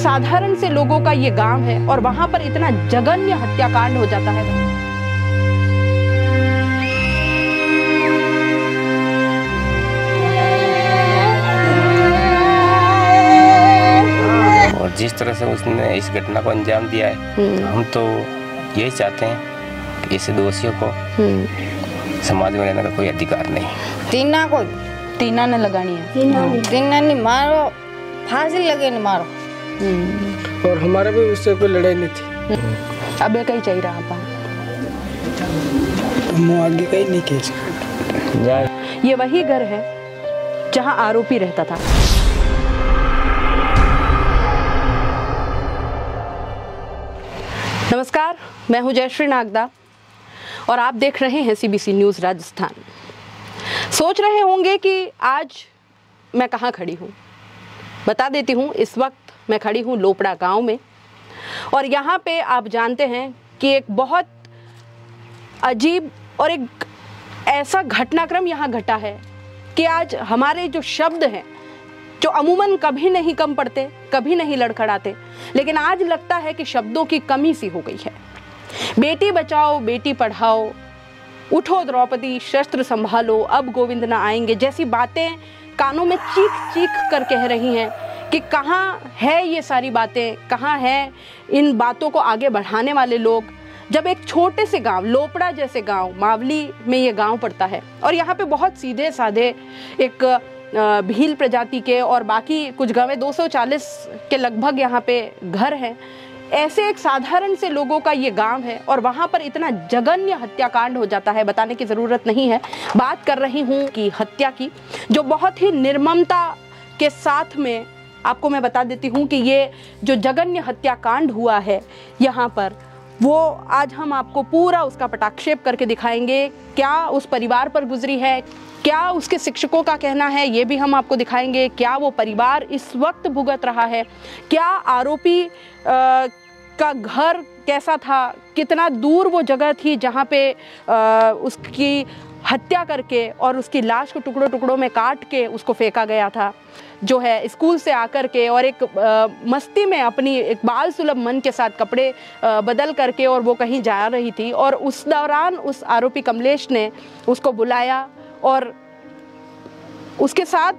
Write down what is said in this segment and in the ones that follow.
साधारण से लोगों का ये गांव है और वहां पर इतना जघन्य हत्याकांड हो जाता है। और जिस तरह से उसने इस घटना को अंजाम दिया है, हम तो यही चाहते हैं कि ऐसे दोषियों को समाज में रहने का कोई अधिकार नहीं। तीना ने लगानी है, तीना नहीं मारो, फांसी लगे नहीं मारो। और हमारा भी उससे कोई लड़ाई नहीं थी। अब कहीं चाहिए रहा आप हम आगे कहीं नहीं कह सकते। ये वही घर है जहां आरोपी रहता था। नमस्कार, मैं हूं जयश्री नागदा और आप देख रहे हैं सीबीसी न्यूज़ राजस्थान। सोच रहे होंगे कि आज मैं कहां खड़ी हूं। बता देती हूं, इस वक्त मैं खड़ी हूं लोपड़ा गांव में और यहां पे आप जानते हैं कि एक बहुत अजीब और एक ऐसा घटनाक्रम यहां घटा है कि आज हमारे जो शब्द हैं, जो अमूमन कभी नहीं कम पड़ते, कभी नहीं लड़खड़ाते, लेकिन आज लगता है कि शब्दों की कमी सी हो गई है। बेटी बचाओ, बेटी पढ़ाओ, उठो द्रौपदी, शस्त्र संभालो, अब गोविंद ना आएंगे जैसी बातें कानों में चीख चीख कर कह रही हैं कि कहाँ है ये सारी बातें, कहाँ है इन बातों को आगे बढ़ाने वाले लोग। जब एक छोटे से गांव, लोपड़ा जैसे गांव, मावली में ये गांव पड़ता है और यहाँ पे बहुत सीधे साधे एक भील प्रजाति के और बाकी कुछ गाँव 240 के लगभग यहाँ पे घर हैं। ऐसे एक साधारण से लोगों का ये गांव है और वहां पर इतना जघन्य हत्याकांड हो जाता है, बताने की ज़रूरत नहीं है। बात कर रही हूँ कि हत्या की, जो बहुत ही निर्ममता के साथ में आपको मैं बता देती हूँ कि ये जो जघन्य हत्याकांड हुआ है यहाँ पर, वो आज हम आपको पूरा उसका पटाक्षेप करके दिखाएंगे। क्या उस परिवार पर गुजरी है, क्या उसके शिक्षकों का कहना है, ये भी हम आपको दिखाएंगे। क्या वो परिवार इस वक्त भुगत रहा है, क्या आरोपी का घर कैसा था, कितना दूर वो जगह थी जहाँ पे उसकी हत्या करके और उसकी लाश को टुकड़ों टुकड़ों में काट के उसको फेंका गया था, जो है स्कूल से आकर के और एक मस्ती में अपनी एक बाल सुलभ मन के साथ कपड़े बदल करके और वो कहीं जा रही थी और उस दौरान उस आरोपी कमलेश ने उसको बुलाया और उसके साथ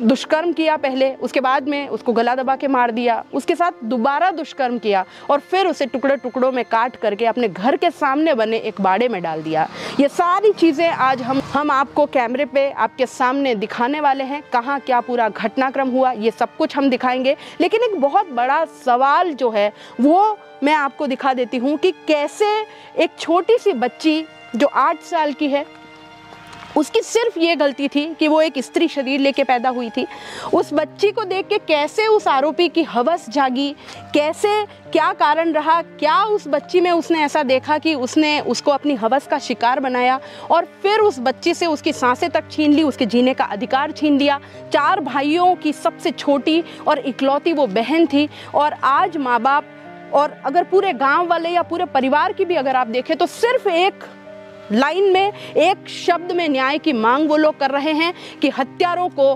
दुष्कर्म किया पहले, उसके बाद में उसको गला दबा के मार दिया, उसके साथ दोबारा दुष्कर्म किया और फिर उसे टुकड़े टुकड़ों में काट करके अपने घर के सामने बने एक बाड़े में डाल दिया। ये सारी चीज़ें आज हम आपको कैमरे पे आपके सामने दिखाने वाले हैं। कहाँ क्या पूरा घटनाक्रम हुआ, ये सब कुछ हम दिखाएंगे। लेकिन एक बहुत बड़ा सवाल जो है वो मैं आपको दिखा देती हूँ कि कैसे एक छोटी सी बच्ची जो 8 साल की है, उसकी सिर्फ ये गलती थी कि वो एक स्त्री शरीर लेके पैदा हुई थी। उस बच्ची को देख के कैसे उस आरोपी की हवस जागी, कैसे क्या कारण रहा, क्या उस बच्ची में उसने ऐसा देखा कि उसने उसको अपनी हवस का शिकार बनाया और फिर उस बच्ची से उसकी सांसें तक छीन ली, उसके जीने का अधिकार छीन लिया। 4 भाइयों की सबसे छोटी और इकलौती वो बहन थी और आज माँ बाप और अगर पूरे गाँव वाले या पूरे परिवार की भी अगर आप देखें तो सिर्फ एक लाइन में, एक शब्द में न्याय की मांग वो लोग कर रहे हैं कि हत्यारों को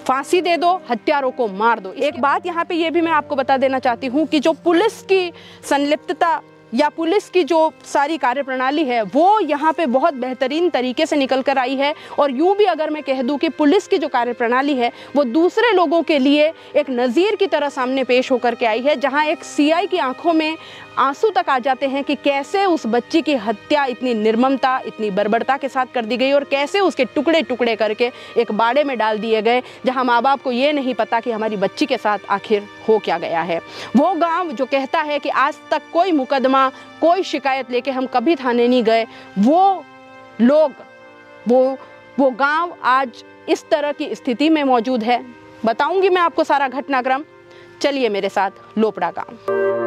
फांसी दे दो, हत्यारों को मार दो। एक बात यहाँ पे ये भी मैं आपको बता देना चाहती हूँ कि जो पुलिस की संलिप्तता या पुलिस की जो सारी कार्यप्रणाली है वो यहाँ पे बहुत बेहतरीन तरीके से निकल कर आई है और यूँ भी अगर मैं कह दूँ कि पुलिस की जो कार्यप्रणाली है वो दूसरे लोगों के लिए एक नज़ीर की तरह सामने पेश होकर के आई है, जहाँ एक सीआई की आंखों में आंसू तक आ जाते हैं कि कैसे उस बच्ची की हत्या इतनी निर्ममता, इतनी बर्बरता के साथ कर दी गई और कैसे उसके टुकड़े टुकड़े करके एक बाड़े में डाल दिए गए, जहां माँ बाप को ये नहीं पता कि हमारी बच्ची के साथ आखिर हो क्या गया है। वो गांव जो कहता है कि आज तक कोई मुकदमा, कोई शिकायत लेके हम कभी थाने नहीं गए, वो लोग, वो गाँव आज इस तरह की स्थिति में मौजूद है। बताऊँगी मैं आपको सारा घटनाक्रम, चलिए मेरे साथ लोपड़ा गाँव।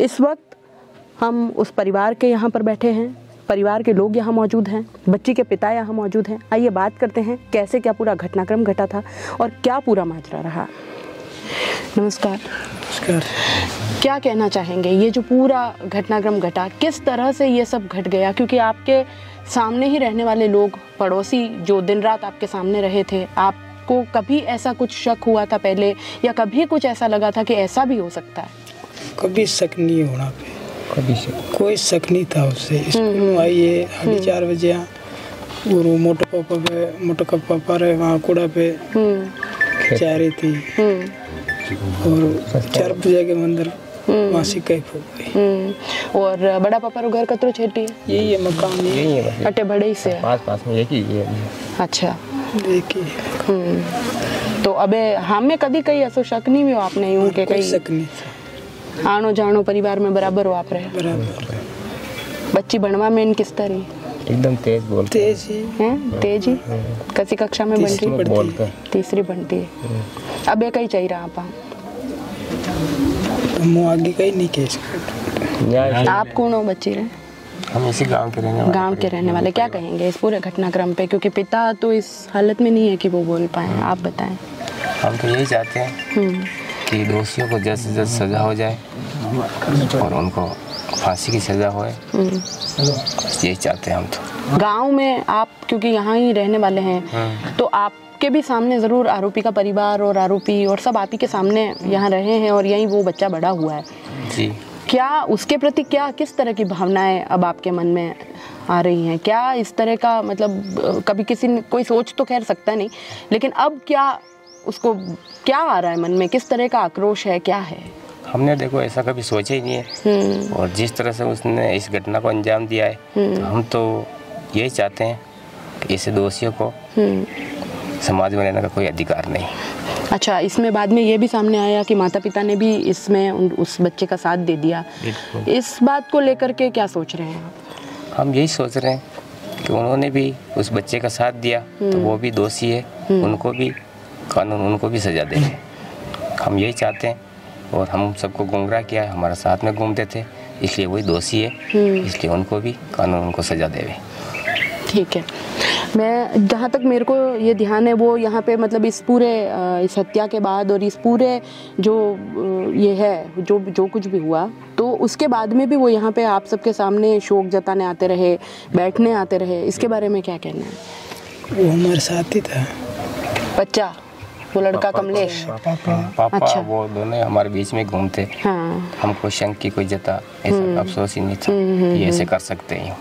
इस वक्त हम उस परिवार के यहाँ पर बैठे हैं, परिवार के लोग यहाँ मौजूद हैं, बच्ची के पिता यहाँ मौजूद हैं। आइए बात करते हैं कैसे क्या पूरा घटनाक्रम घटा था और क्या पूरा माजरा रहा। नमस्कार। नमस्कार। क्या कहना चाहेंगे, ये जो पूरा घटनाक्रम घटा, किस तरह से ये सब घट गया? क्योंकि आपके सामने ही रहने वाले लोग, पड़ोसी जो दिन रात आपके सामने रहे थे, आपको कभी ऐसा कुछ शक हुआ था पहले, या कभी कुछ ऐसा लगा था कि ऐसा भी हो सकता है? कभी शक नहीं होना पे, कभी शक, कोई शक नहीं था उससे। स्कूल में आई है अभी 4 बजे, और वो मोटा पापा रहे वहाँ कूड़ा पे जा रही थी, और 4 बजे के मंदिर वहाँ से कहीं फूक गई। और बड़ा पापा रो घर कतरो छेटी है? यही है मकान, यही है अटे बड़े ही से है। पास में एक ही है। अच्छा, देखिए। तो अबे हमें कभी कहीं ऐसा शक नहीं हुआ आपने यूं के कोई कहीं शक नहीं था, आनो जानो परिवार में बराबर हो आप रहे? बराबर। बच्ची बनवा में इन किस तरह एकदम तेज बोलते तेज ही हैं? तेज ही? कसी कक्षा में बन रही? बोलकर तीसरी बनती है। अबे कहीं चाहिए रहा आप? हम आगे कहीं नहीं केस। आप कौन हो बच्ची रहे? हम इसी गांव के रहने वाले। गांव के रहने वाले। क्या कहेंगे इस पूरे घटनाक्रम पे, क्योंकि पिता तो इस हालत में नहीं है कि वो बोल पाए, आप बताएं। हम तो यही चाहते हैं कि दोषियों को जल्द से जल्द सजा हो जाए और उनको फांसी की सजा होए, यही चाहते हैं हम तो। गांव में आप क्योंकि यहाँ ही रहने वाले हैं, तो आपके भी सामने ज़रूर आरोपी का परिवार और आरोपी और सब आप ही के सामने यहाँ रहे हैं, और यहीं वो बच्चा बड़ा हुआ है जी। क्या उसके प्रति क्या किस तरह की भावनाएं अब आपके मन में आ रही हैं? क्या इस तरह का, मतलब कभी किसी ने कोई सोच तो खैर सकता नहीं, लेकिन अब क्या उसको क्या आ रहा है मन में, किस तरह का आक्रोश है, क्या है? हमने देखो ऐसा कभी सोचा ही नहीं है, और जिस तरह से उसने इस घटना को अंजाम दिया है, तो हम तो यही चाहते हैं कि ऐसे दोषियों को समाज में रहने का कोई अधिकार नहीं। अच्छा, इसमें बाद में ये भी सामने आया कि माता पिता ने भी इसमें उस बच्चे का साथ दे दिया। इस बात को लेकर के क्या सोच रहे हैं आप? हम यही सोच रहे हैं कि उन्होंने भी उस बच्चे का साथ दिया तो वो भी दोषी है, उनको भी कानून उनको भी सजा दे। हम यही चाहते हैं, और हम सबको गुमराह किया है, हमारे साथ में घूमते थे, इसलिए वही दोषी है, इसलिए उनको भी कानून उनको सजा देवे। ठीक है। मैं जहाँ तक मेरे को ये ध्यान है, वो यहाँ पे मतलब इस पूरे इस हत्या के बाद और इस पूरे जो ये है जो कुछ भी हुआ, तो उसके बाद में भी वो यहाँ पे आप सबके सामने शोक जताने आते रहे, बैठने आते रहे, इसके बारे में क्या कहना है? वो हमारे साथ ही था। बच्चा, वो लड़का कमलेश? पापा अच्छा। वो दोनों हमारे बीच में घूमते। हाँ। हमको शंक की कोई जता ऐसा अफसोस ही नहीं था कि ऐसे कर सकते हैं।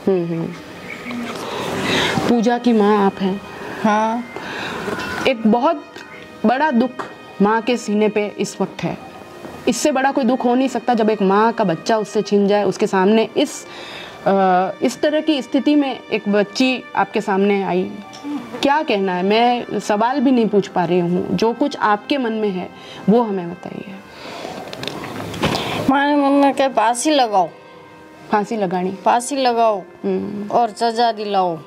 पूजा की माँ आप हैं? हाँ। एक बहुत बड़ा दुख माँ के सीने पे इस वक्त है। इससे बड़ा कोई दुख हो नहीं सकता जब एक माँ का बच्चा उससे छिन जाए, उसके सामने इस तरह की स्थिति में एक बच्ची आपके सामने आई। क्या कहना है? मैं सवाल भी नहीं पूछ पा रही हूँ, जो कुछ आपके मन में है वो हमें बताइए। हमारे मन में क्या, फांसी लगाओ, फांसी लगानी? फांसी लगाओ और सजा दिलाओ।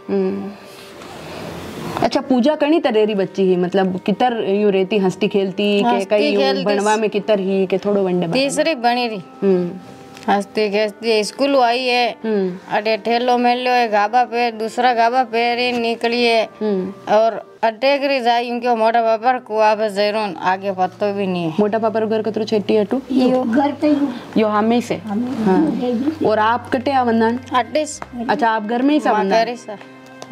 अच्छा, पूजा करनी तरेरी बच्ची ही, मतलब कितर यूं रहती, हंसती खेलती के कई यूं बनवा में कितर ही के थोड़ो वंडे तीसरी बनी रही, हंसती खेलती। स्कूल आई है, अटे ठेलो मेलो है गाबा पे, दूसरा गाबा पे निकली है, और अटैक रही जाई क्योंकि मोटा पापा कुआ पे जरूर आगे पत्तो भी नहीं है। मोटा पापा घर कतरो छेटी अटू यो घर पे यो हमें से। हाँ। और आप कटे आवंदन? 28। अच्छा, आप घर में ही सब?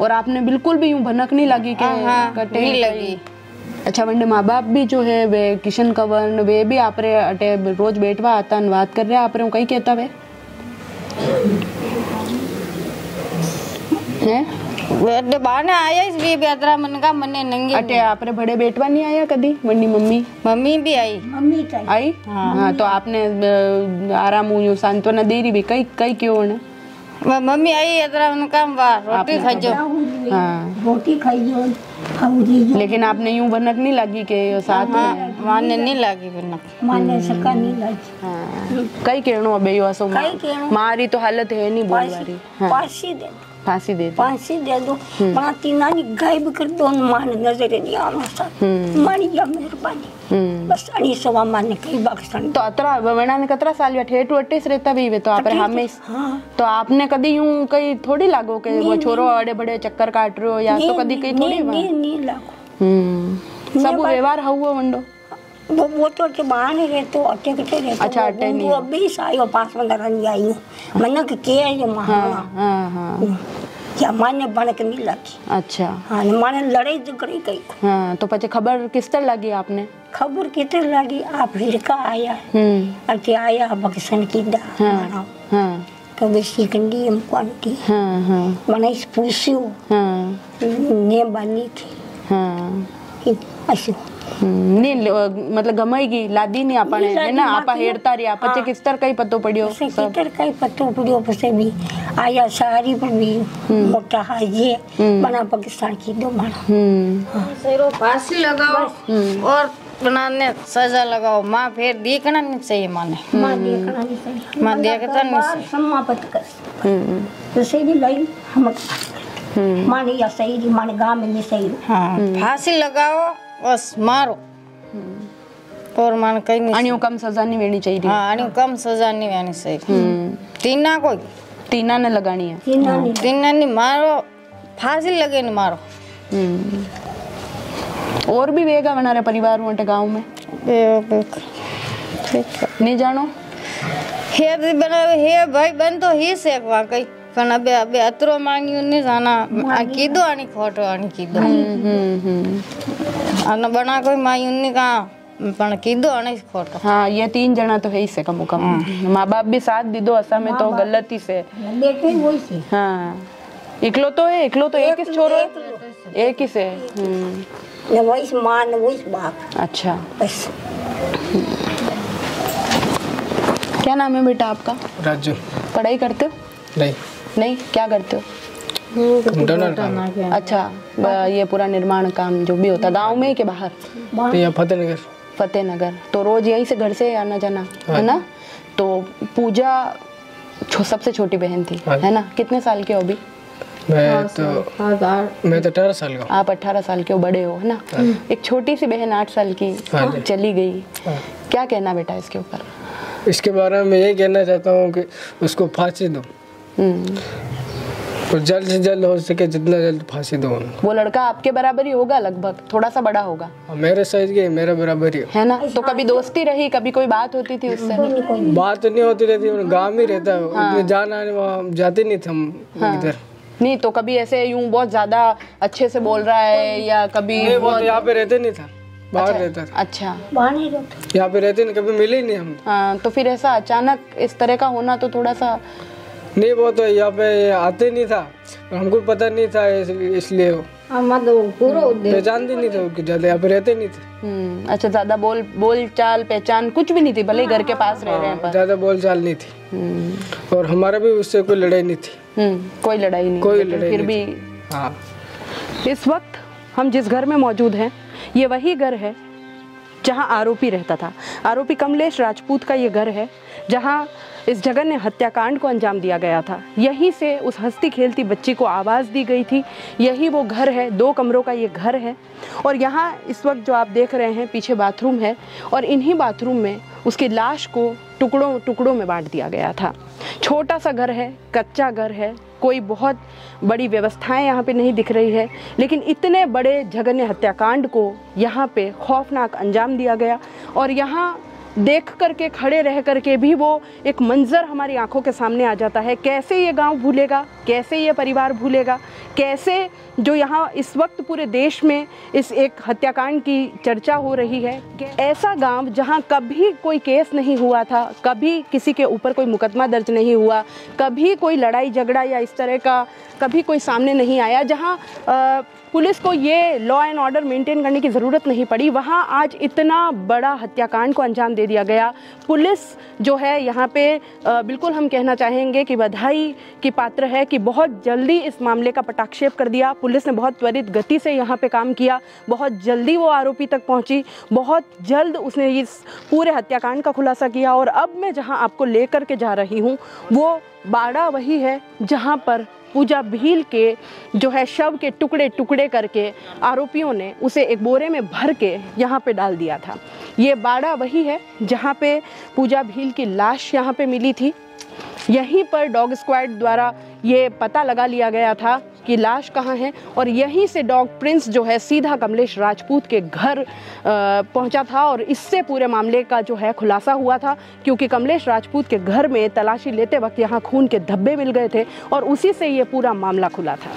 और आपने बिल्कुल भी यूं भनक नहीं लगी कि कटे? नहीं लगी। अच्छा, वंडे माँ बाप भी जो है वे किशन कवन वे भी आप रे अटे रोज बैठवा आता बात कर रहे आप रे कहीं कहता वे हैं? अटे बाने आया इस भी बेतरा मन का मने नंगे अटे आप रे बड़े बैठवा नहीं आया कदी? वंडी मम्मी भी आई। मम्मी का आई? हाँ, तो आपने आराम यूं सांत्वना दे रही भी कई कई क्यों ना? मम्मी आई अतरा उनका रोटी खाजो। हाँ, रोटी खाई जो। लेकिन आपने यूं भनक नहीं लगी के साथ में? माने नहीं लगी भनक, माने सका नहीं लगी। हाँ, कई कहनो अबे यो असो मारी तो हालत है नहीं बोल वाली। फांसी दे, फांसी दे दो, फांसी दे दो। माती नानी गायब कर दो, माने नजर नहीं आना सा। मानी या मेहरबानी, बस अनी सवा माने कई बख्शन। तो अतरा वणा ने कतरा साल या 28 रहता भी वे तो आप हमें। हाँ। तो आपने कदी यूं कहीं थोड़ी लागो के वो छोरो बड़े बड़े चक्कर काट रहे हो या तो कदी कहीं थोड़ी नहीं लागो। सब व्यवहार हुआ वंडो वो तो बाहर नहीं रहते, अटे कटे रहते। अच्छा, अटे नहीं। वो अभी सायो 5-15 दिन आई हूँ, मन के ये हाँ हाँ क्या माने बन के नहीं लगी। अच्छा हाँ माने लड़ाई झगड़ी गई। हाँ, तो પછી खबर किस तरह लगी आपने? खबर कितने लगी, आप हिड़का आया अटे आया बक्सन की दा हाँ हाँ कभी सिकंडी हमको आंटी हाँ हाँ मैंने इस पूछी हाँ ने बनी थी हाँ ऐसे नहीं मतलब गमाई गई लादी नहीं आपने है ना, आपा हेड़ता रही आप પછી किस तरह कई पतो पड़ियो सब कितर कई पतो पड़ियो पसे भी आया सारी पर भी मोटा हाजे बना पाकिस्तान की दो मारा सरो फांसी लगाओ और बनाने सजा लगाओ, माँ फिर देखना नहीं चाहिए माने, माँ देखना नहीं चाहिए, माँ देखता नहीं चाहिए। समाप्त कर तो सही भी लाई हम माने या सही जी माने गांव में नहीं सही। हाँ फांसी लगाओ बस मारो और मान कहीं नहीं। अनियो कम सजा नहीं मिलनी चाहिए। हाँ अनियो कम सजा नहीं मिलनी चाहिए। तीना कोई तीना ने लगानी है, तीना नहीं मारो, फांसी लगे नहीं मारो। और भी वेगा हमारे परिवार वाटे गांव में नहीं जानो हे बना हे भाई बन तो ही से वाकई पण अबे अबे अतरो मांगियो नहीं जाना कीधो आनी खोटो आनी कीधो अन बना कोई मांगियो नहीं का पण कीधो आनी खोटो। हाँ ये 3 जना तो है ही से कम कम, माँ बाप भी साथ दी दो असा में तो गलती से बेटे वही से। हाँ इकलो तो है, इकलो तो एक ही छोरो एक ही से न वही माँ न वही बाप। अच्छा बस क्या नाम है बेटा आपका? राजू। पढ़ाई करते हो? नहीं नहीं, क्या करते हो? कंप्यूटर काम। अच्छा ये पूरा निर्माण काम जो भी होता गांव में के बाहर? यहाँ फतेहनगर। फतेहनगर। तो रोज यहीं से घर से आना जाना है ना? तो पूजा सबसे छोटी बहन थी है ना? कितने साल के हो अभी? मैं तो 18 साल का। आप 18 साल के हो, बड़े हो है ना? एक छोटी सी बहन 8 साल की चली गई, क्या कहना बेटा इसके ऊपर? इसके बारे में यही कहना चाहता हूँ कि उसको फांसी दो और जल्द से जल्द हो सके जितना जल्द फांसी दो। वो लड़का आपके बराबर ही होगा, लगभग थोड़ा सा बड़ा होगा? मेरे साइज के मेरा बराबर ही है ना? तो कभी दोस्ती रही, कभी कोई बात होती थी उससे? बात नहीं होती रहती, गाँव में रहता है, जाना आने वहाँ जाते नहीं थे हम इधर। नहीं तो कभी ऐसे यूं बहुत ज्यादा अच्छे से बोल रहा है या कभी? नहीं वो तो यहाँ पे रहते नहीं था, बाहर रहता था। अच्छा बाहर नहीं रहता, यहाँ पे रहते नहीं, कभी मिले ही नहीं हम। हाँ तो फिर ऐसा अचानक इस तरह का होना तो थोड़ा सा नहीं, वो तो यहाँ पे आते नहीं था, हमको पता नहीं था इसलिए पहचानते नहीं थे, ज्यादा यहाँ पे रहते नहीं थे। अच्छा ज्यादा बोल चाल पहचान कुछ भी नहीं थी, भले ही घर के पास रह रहे हैं पर ज्यादा बोल चाल नहीं थी और हमारा भी उससे कोई लड़ाई नहीं थी। कोई लड़ाई नहीं, कोई लड़ाई फिर भी हाँ। इस वक्त हम जिस घर में मौजूद हैं ये वही घर है जहां आरोपी रहता था। आरोपी कमलेश राजपूत का ये घर है जहां इस जघन्य हत्याकांड को अंजाम दिया गया था। यहीं से उस हंसती खेलती बच्ची को आवाज़ दी गई थी। यही वो घर है, 2 कमरों का ये घर है और यहाँ इस वक्त जो आप देख रहे हैं पीछे बाथरूम है और इन्हीं बाथरूम में उसकी लाश को टुकड़ों टुकड़ों में बांट दिया गया था। छोटा सा घर है, कच्चा घर है, कोई बहुत बड़ी व्यवस्थाएं यहाँ पे नहीं दिख रही है, लेकिन इतने बड़े जघन्य हत्याकांड को यहाँ पे खौफनाक अंजाम दिया गया और यहाँ देख करके खड़े रह करके भी वो एक मंजर हमारी आंखों के सामने आ जाता है। कैसे ये गांव भूलेगा, कैसे ये परिवार भूलेगा, कैसे जो यहाँ इस वक्त पूरे देश में इस एक हत्याकांड की चर्चा हो रही है, ऐसा गांव जहाँ कभी कोई केस नहीं हुआ था, कभी किसी के ऊपर कोई मुकदमा दर्ज नहीं हुआ, कभी कोई लड़ाई झगड़ा या इस तरह का कभी कोई सामने नहीं आया, जहाँ पुलिस को ये लॉ एंड ऑर्डर मेंटेन करने की ज़रूरत नहीं पड़ी, वहाँ आज इतना बड़ा हत्याकांड को अंजाम दे दिया गया। पुलिस जो है यहाँ पे बिल्कुल हम कहना चाहेंगे कि बधाई की पात्र है कि बहुत जल्दी इस मामले का पटाक्षेप कर दिया। पुलिस ने बहुत त्वरित गति से यहाँ पे काम किया, बहुत जल्दी वो आरोपी तक पहुँची, बहुत जल्द उसने इस पूरे हत्याकांड का खुलासा किया। और अब मैं जहाँ आपको लेकर के जा रही हूँ वो बाड़ा वही है जहाँ पर पूजा भील के जो है शव के टुकड़े टुकड़े करके आरोपियों ने उसे एक बोरे में भर के यहाँ पे डाल दिया था। ये बाड़ा वही है जहाँ पे पूजा भील की लाश यहाँ पे मिली थी। यहीं पर डॉग स्क्वाड द्वारा ये पता लगा लिया गया था कि लाश कहाँ है, और यहीं से डॉग प्रिंस जो है सीधा कमलेश राजपूत के घर पहुंचा था और इससे पूरे मामले का जो है खुलासा हुआ था, क्योंकि कमलेश राजपूत के घर में तलाशी लेते वक्त यहाँ खून के धब्बे मिल गए थे और उसी से ये पूरा मामला खुला था।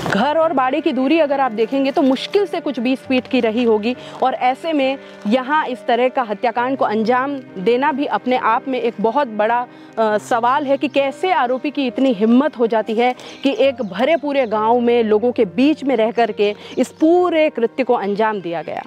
घर और बाड़ी की दूरी अगर आप देखेंगे तो मुश्किल से कुछ 20 फीट की रही होगी, और ऐसे में यहाँ इस तरह का हत्याकांड को अंजाम देना भी अपने आप में एक बहुत बड़ा सवाल है कि कैसे आरोपी की इतनी हिम्मत हो जाती है कि एक भरे पूरे गांव में लोगों के बीच में रह कर के इस पूरे कृत्य को अंजाम दिया गया।